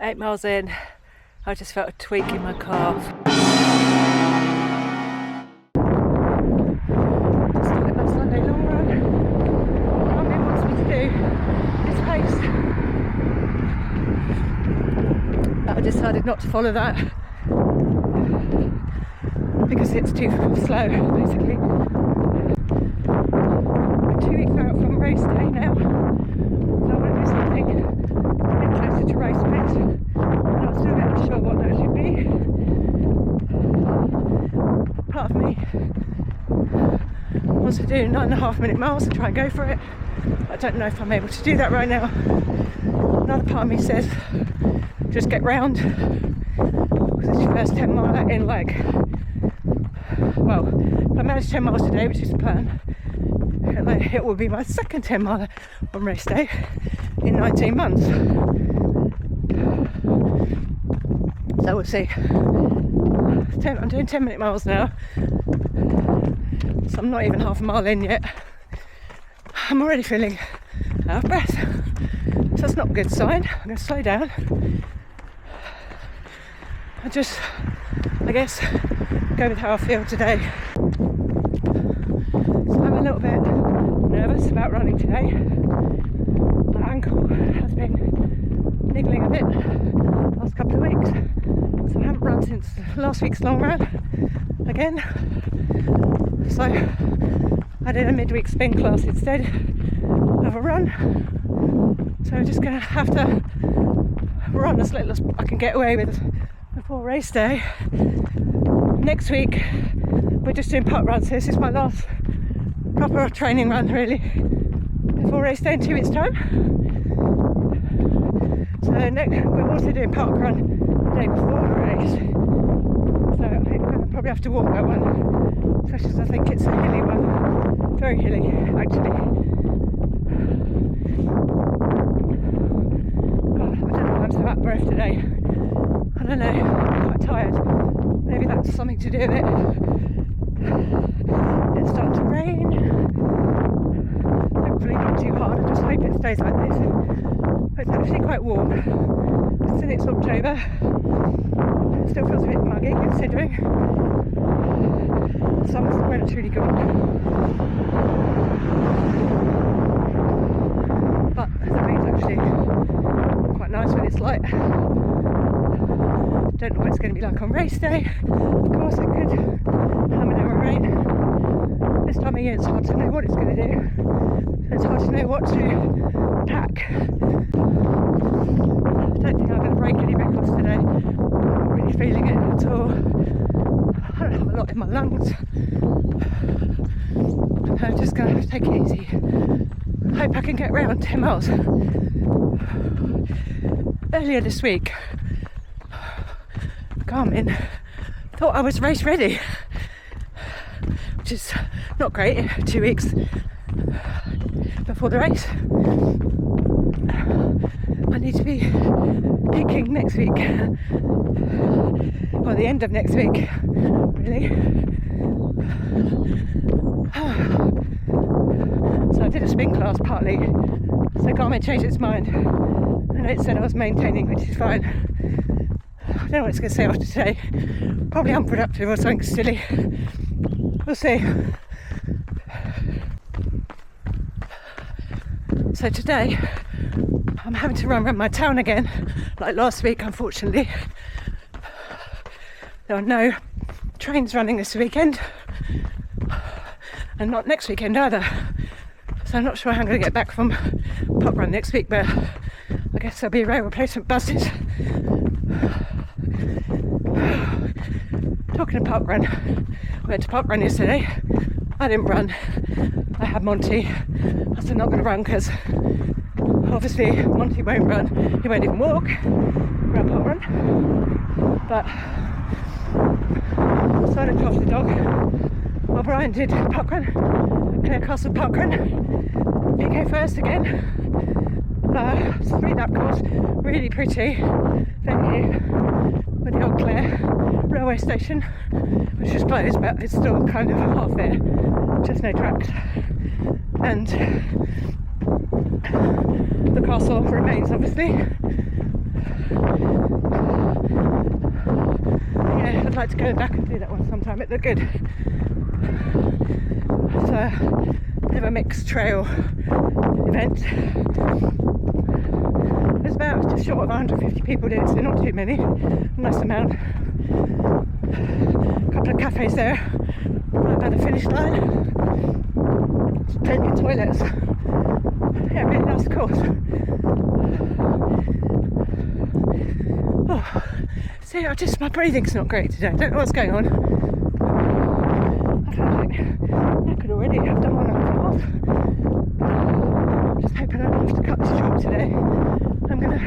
8 miles in, I just felt a tweak in my calf. Just started my Sunday long run. Garmin wants me to do this pace, but I decided not to follow that because it's too slow, basically. We're 2 weeks out from race day now, so I want to do something a bit closer to race pace. I'm not still a bit unsure what that should be. Part of me wants to do 9.5 minute miles and try and go for it. I don't know if I'm able to do that right now. Another part of me says just get round, because it's your first 10 mile in well, if I manage 10 miles today, which is the plan, it will be my second 10 mile on race day in 19 months. So we'll see. I'm doing 10-minute miles now, so I'm not even half a mile in yet. I'm already feeling out of breath, so that's not a good sign. I'm going to slow down. I guess, go with how I feel today. So I'm a little bit nervous about running today. My ankle has been niggling a bit the last couple of weeks, so I haven't run since last week's long run again. So I did a midweek spin class instead of a run. So I'm just going to have to run as little as I can get away with before race day. Next week we're just doing park runs, so this is my last proper training run really before race day in 2 weeks' time. So we're also doing park run the day before the race, so I think we'll probably have to walk that one, especially as I think it's a hilly one, very hilly actually. God, I don't know why I'm so out of breath today. I don't know, I'm quite tired. Maybe that's something to do with it. It's starting to rain. Hopefully not too hard. I just hope it stays like this. But it's actually quite warm. Since it's October, it still feels a bit muggy considering summer's when it's really gone. But the rain's actually quite nice when it's light. Don't know what it's going to be like on race day. Of course it could hammer down rain. This time of year it's hard to know what it's going to do. It's hard to know what to pack. I don't think I'm going to break any records today. I'm not really feeling it at all. I don't have a lot in my lungs. I'm just going to take it easy. Hope I can get round 10 miles. Earlier this week, Garmin thought I was race ready, which is not great 2 weeks before the race. I need to be peaking next week, or the end of next week, really. So I did a spin class partly, so Garmin changed its mind, and it said I was maintaining, which is fine. I don't know what it's going to say after today. Probably unproductive or something silly. We'll see. So today I'm having to run around my town again, like last week, unfortunately. There are no trains running this weekend, and not next weekend either. So I'm not sure how I'm going to get back from pop run next week, but I guess there'll be rail replacement buses. Talking of park run, I went to park run yesterday. I didn't run. I had Monty. I said not going to run because obviously Monty won't run. He won't even walk around park run. But I decided to off the dog while Brian did park run, Clare Castle park run. PK first again. It's a 3-lap course, really pretty venue with the old Clare railway station, which is closed, but it's still kind of half there, just no tracks. And the castle remains, obviously. I'd like to go back and do that one sometime. It looked good. It's a bit of a mixed trail event. There's about just short of 150 people there, so not too many. Nice amount. A couple of cafes there, right by the finish line. Plenty of toilets. Yeah, really nice course. Oh, see, my breathing's not great today. I don't know what's going on. I feel like knackered already. I've done 1.5 hours. Just hoping I don't have to cut this short today. I'm gonna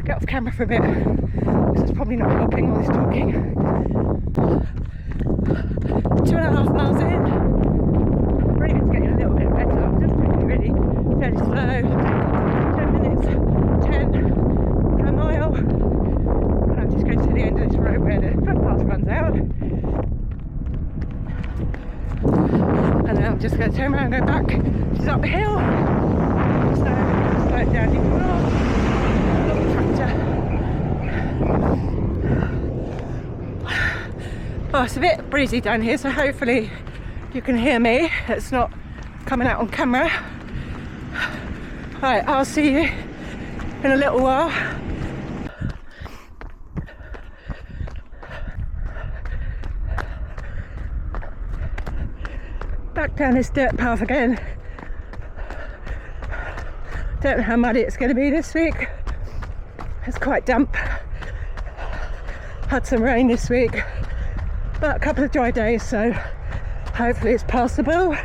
get off camera for a bit because it's probably not helping all this talking. 2.5 miles in. Breathing's getting a little bit better. I'm just taking it really fairly slow. 10 minutes, 10 per mile. And I'm just going to the end of this road where the footpath runs out. And then I'm just going to turn around and go back. Which is up the hill. So I'm going to slow it down even more. Little tractor. Oh, it's a bit breezy down here, so hopefully you can hear me. It's not coming out on camera. Right, I'll see you in a little while. Back down this dirt path again. Don't know how muddy it's going to be this week. It's quite damp. Had some rain this week, but a couple of dry days, so hopefully it's passable.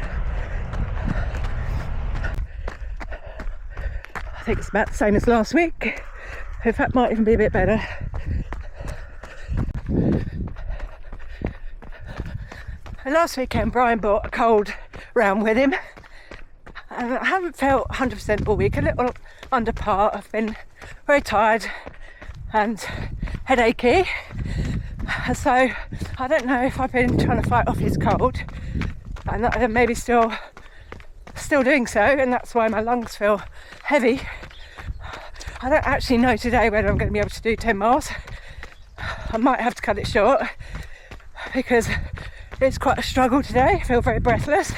I think it's about the same as last week. In fact, might even be a bit better. And last weekend Brian brought a cold round with him, and I haven't felt 100% all week. A little under par. I've been very tired and headachy, so I don't know if I've been trying to fight off his cold, and that I'm maybe still doing so, and that's why my lungs feel heavy. I don't actually know today whether I'm going to be able to do 10 miles. I might have to cut it short because it's quite a struggle today. I feel very breathless.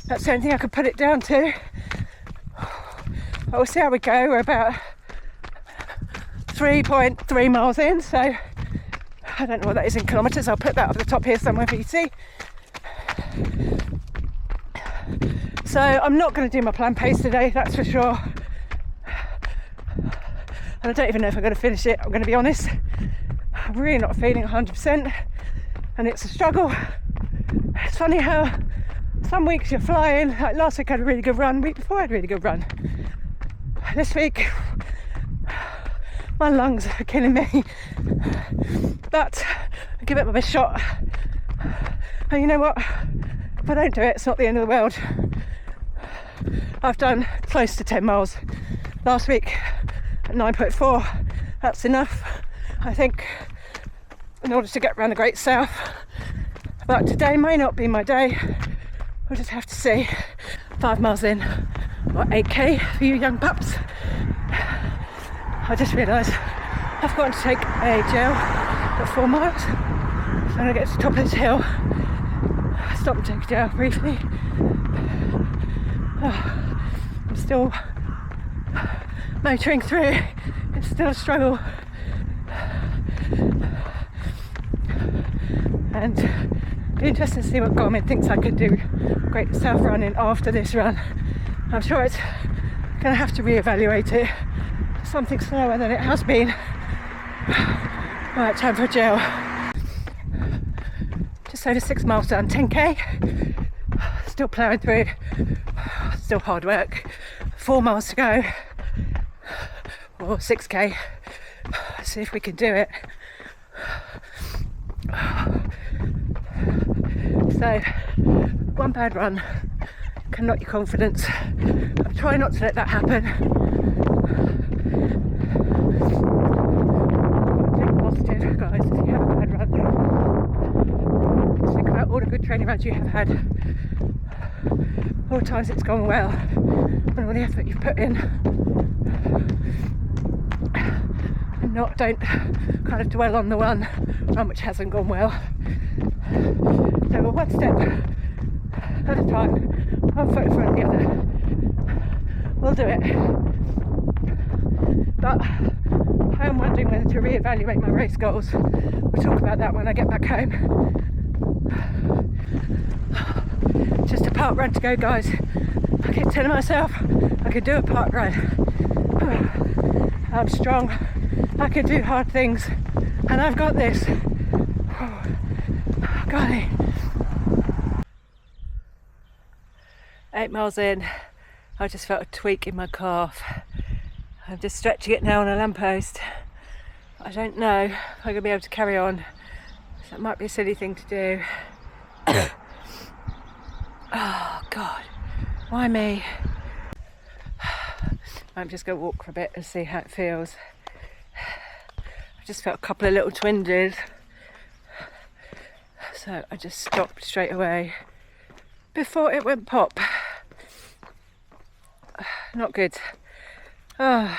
That's the only thing I could put it down to. But we'll see how we go. We're about 3.3 miles in, so I don't know what that is in kilometres. I'll put that up at the top here somewhere for you to see. So I'm not going to do my planned pace today, that's for sure. And I don't even know if I'm going to finish it, I'm going to be honest. I'm really not feeling 100%, and it's a struggle. It's funny how some weeks you're flying. Like last week I had a really good run, week before I had a really good run. This week my lungs are killing me, but I give it my best shot. And you know what, if I don't do it, it's not the end of the world. I've done close to 10 miles last week at 9.4. That's enough, I think, in order to get around the Great South. But today may not be my day. We'll just have to see. 5 miles in, or 8k for you young pups. I just realised I've got to take a gel at 4 miles. So I'm going to get to the top of this hill, stop and take a gel briefly. I'm still motoring through. It's still a struggle. And it'll be interesting to see what Garmin thinks I could do Great South running after this run. I'm sure it's going to have to reevaluate it. Something slower than it has been. Right, time for a gel. Just over 6 miles done, 10k. Still ploughing through. Still hard work. 4 miles to go. Or 6k. Let's see if we can do it. So, one bad run can knock your confidence. I'm trying not to let that happen. Take positive, guys, if you have a bad run. Just think about all the good training runs you have had. All the times it's gone well, and all the effort you've put in. And don't kind of dwell on the one run which hasn't gone well. So we're one step at a time, one foot in front of the other. We'll do it. But I am wondering whether to reevaluate my race goals. We'll talk about that when I get back home. Just a park run to go, guys. I keep telling myself I can do a park run. I'm strong, I can do hard things, and I've got this. Got it. 8 miles in, I just felt a tweak in my calf. I'm just stretching it now on a lamppost. I don't know if I'm going to be able to carry on. So that might be a silly thing to do. Oh God, why me? I'm just going to walk for a bit and see how it feels. I just felt a couple of little twinges, so I just stopped straight away before it went pop. Not good. Oh,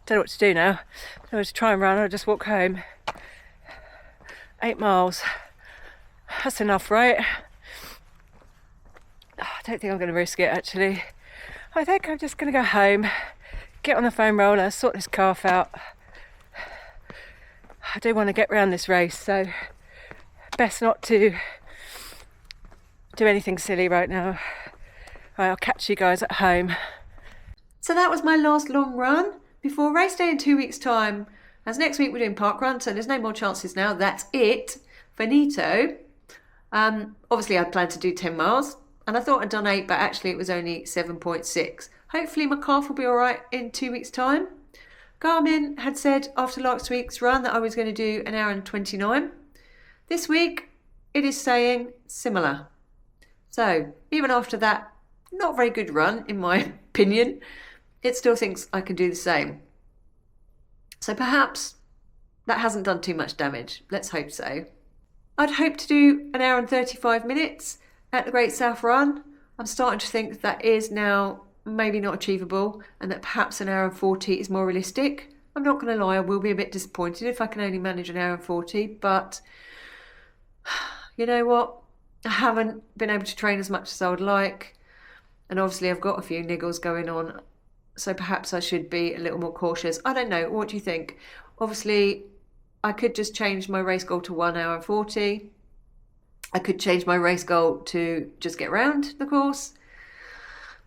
don't know what to do now. I was to try and run or just walk home. 8 miles. That's enough, right? I don't think I'm going to risk it, actually. I think I'm just going to go home, get on the foam roller, sort this calf out. I do want to get round this race, so best not to do anything silly right now. Right, I'll catch you guys at home. So that was my last long run before race day in 2 weeks' time. As next week we're doing park run, so there's no more chances now. That's it. Finito. Obviously I'd planned to do 10 miles. And I thought I'd done 8, but actually it was only 7.6. Hopefully my calf will be all right in 2 weeks' time. Garmin had said after last week's run that I was going to do 1 hour and 29. This week it is saying similar. So even after that not very good run, in my opinion, it still thinks I can do the same. So perhaps that hasn't done too much damage. Let's hope so. I'd hoped to do 1 hour and 35 minutes at the Great South Run. I'm starting to think that is now maybe not achievable and that perhaps 1 hour and 40 is more realistic. I'm not going to lie, I will be a bit disappointed if I can only manage 1 hour and 40, but you know what? I haven't been able to train as much as I would like, and obviously I've got a few niggles going on, so perhaps I should be a little more cautious. I don't know, what do you think? Obviously I could just change my race goal to 1 hour and 40. I could change my race goal to just get round the course.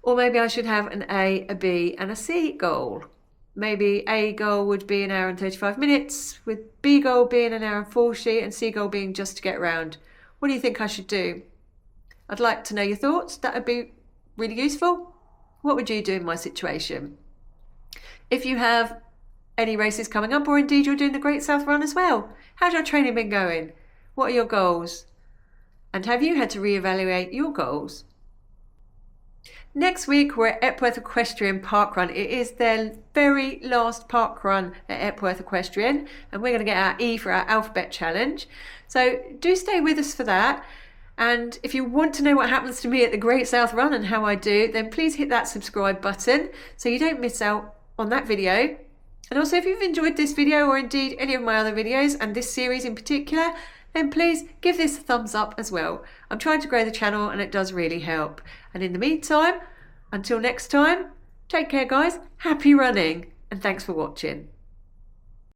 Or maybe I should have an A, a B and a C goal. Maybe A goal would be 1 hour and 35 minutes, with B goal being 1 hour and 40 and C goal being just to get round. What do you think I should do? I'd like to know your thoughts. That would be really useful. What would you do in my situation? If you have any races coming up, or indeed you're doing the Great South Run as well, how's your training been going? What are your goals? And have you had to reevaluate your goals? Next week we're at Epworth Equestrian Park Run. It is their very last park run at Epworth Equestrian, and we're going to get our E for our alphabet challenge. So do stay with us for that. And if you want to know what happens to me at the Great South Run and how I do, then please hit that subscribe button so you don't miss out on that video. And also, if you've enjoyed this video, or indeed any of my other videos and this series in particular, then please give this a thumbs up as well. I'm trying to grow the channel and it does really help. And in the meantime, until next time, take care guys, happy running, and thanks for watching.